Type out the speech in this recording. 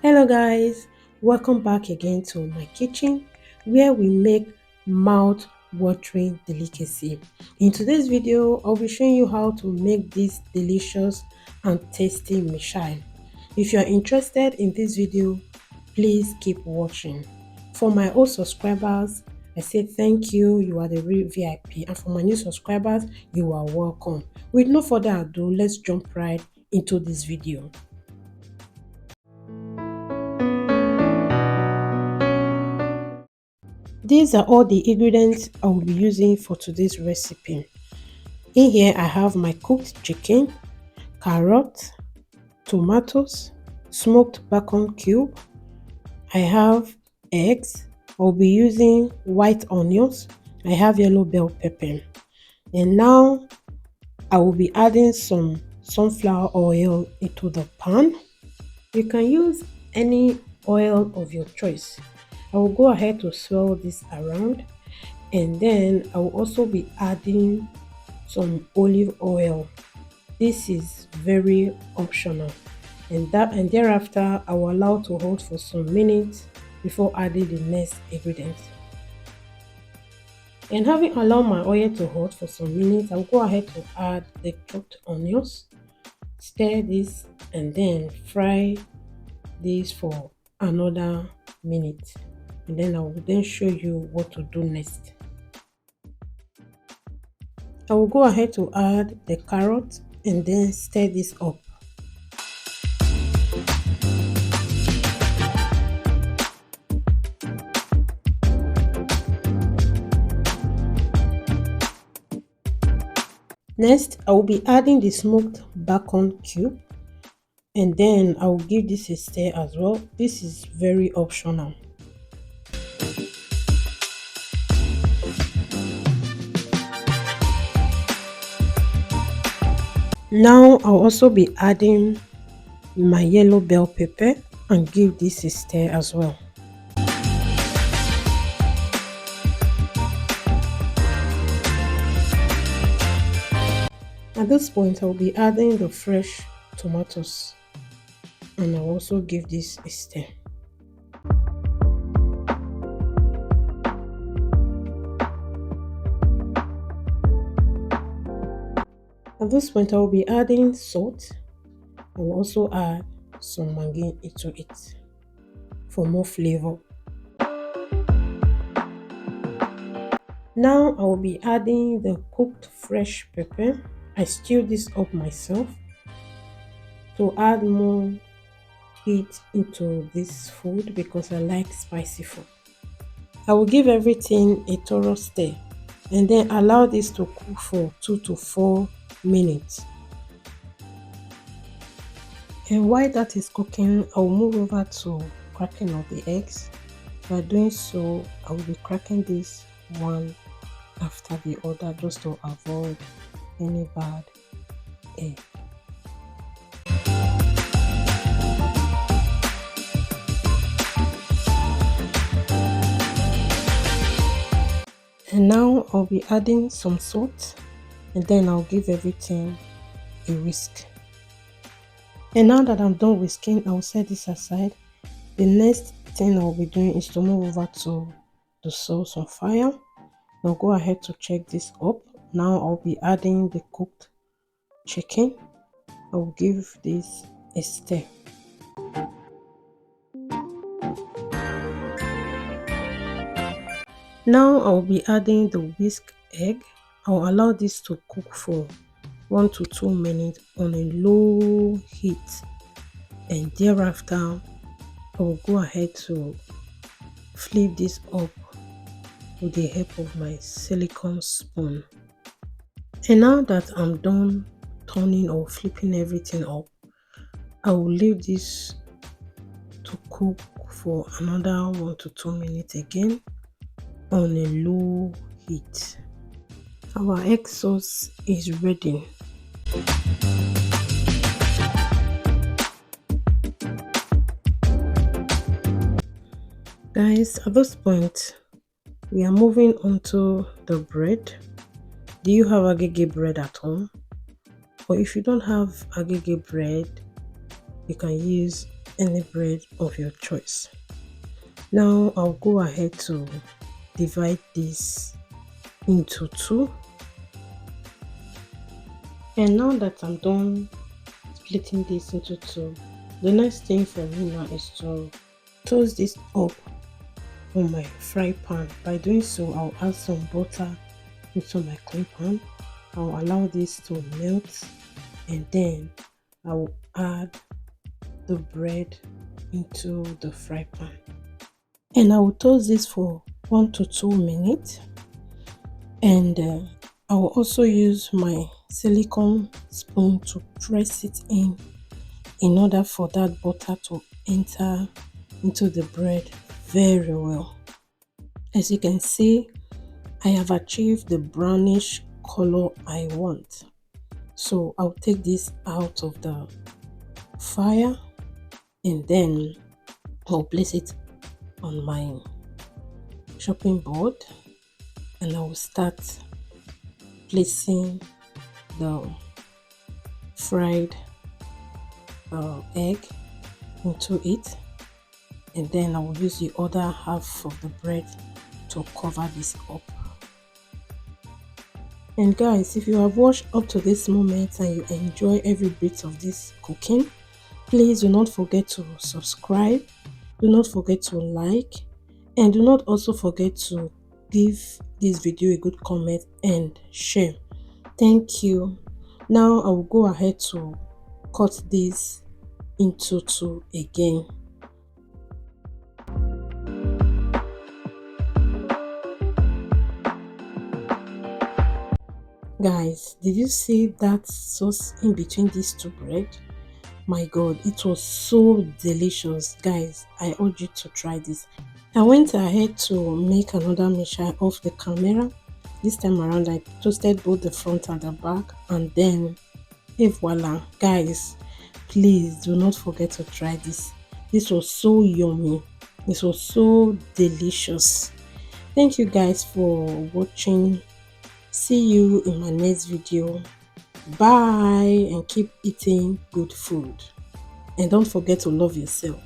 Hello guys, welcome back again to my kitchen where we make mouth-watering delicacy. In today's video, I'll be showing you how to make this delicious and tasty Meishai. If you are interested in this video, please keep watching. For my old subscribers, I say thank you, you are the real VIP, and for my new subscribers, you are welcome. With no further ado, let's jump right into this video. These are all the ingredients I will be using for today's recipe. In here I have my cooked chicken, carrot, tomatoes, smoked bacon cube. I have eggs. I'll be using white onions. I have yellow bell pepper. And now I will be adding some sunflower oil into the pan. You can use any oil of your choice. I will go ahead to swirl this around, and then I will also be adding some olive oil. This is very optional, and thereafter I will allow to hold for some minutes before adding the next ingredients. And having allowed my oil to hold for some minutes, I'll go ahead to add the chopped onions, stir this, and then fry this for another minute. And then I will then show you what to do next. I will go ahead to add the carrot and then stir this up. Next, I will be adding the smoked bacon cube, and then I will give this a stir as well. This is very optional. Now I'll also be adding my yellow bell pepper and give this a stir as well. At this point, I'll be adding the fresh tomatoes and I'll also give this a stir. At this point, I will be adding salt. I will also add some maggi into it for more flavor. Now I will be adding the cooked fresh pepper. I stir this up myself to add more heat into this food because I like spicy food. I will give everything a thorough stir and then allow this to cook for 2 to 4 minutes. And while that is cooking, I will move over to cracking of the eggs. By doing so, I will be cracking this one after the other just to avoid any bad egg. And now I'll be adding some salt, and then I'll give everything a whisk. And now that I'm done whisking, I'll set this aside. The next thing I'll be doing is to move over to the sauce on fire. I'll go ahead to check this up. Now I'll be adding the cooked chicken. I'll give this a stir. Now I'll be adding the whisked egg. I'll allow this to cook for 1 to 2 minutes on a low heat, and thereafter I will go ahead to flip this up with the help of my silicone spoon. And now that I'm done turning or flipping everything up, I will leave this to cook for another 1 to 2 minutes again on a low heat. Our egg sauce is ready. Guys, at this point, we are moving on to the bread. Do you have agege bread at home? Or if you don't have agege bread, you can use any bread of your choice. Now I'll go ahead to divide this into two. And now that I'm done splitting this into two, the next thing for me now is to toast this up on my fry pan. By doing so, I'll add some butter into my clay pan. I'll allow this to melt, and then I will add the bread into the fry pan. And I will toast this for 1 to 2 minutes. And I will also use my silicone spoon to press it in order for that butter to enter into the bread very well. As you can see, I have achieved the brownish color I want. So I'll take this out of the fire, and then I'll place it on my chopping board, and I will start placing the fried egg into it, and then I will use the other half of the bread to cover this up. And guys, if you have watched up to this moment and you enjoy every bit of this cooking, please do not forget to subscribe, do not forget to like, and do not also forget to give this video a good comment and share. Thank you. Now I will go ahead to cut this into two again. Guys, did you see that sauce in between these two bread? My god, it was so delicious. Guys, I urge you to try this. I went ahead to make another Meishai off the camera. This time around I toasted both the front and the back, and then voila. Guys, please do not forget to try this. This was so yummy. This was so delicious. Thank you guys for watching. See you in my next video. Bye, and keep eating good food. And don't forget to love yourself.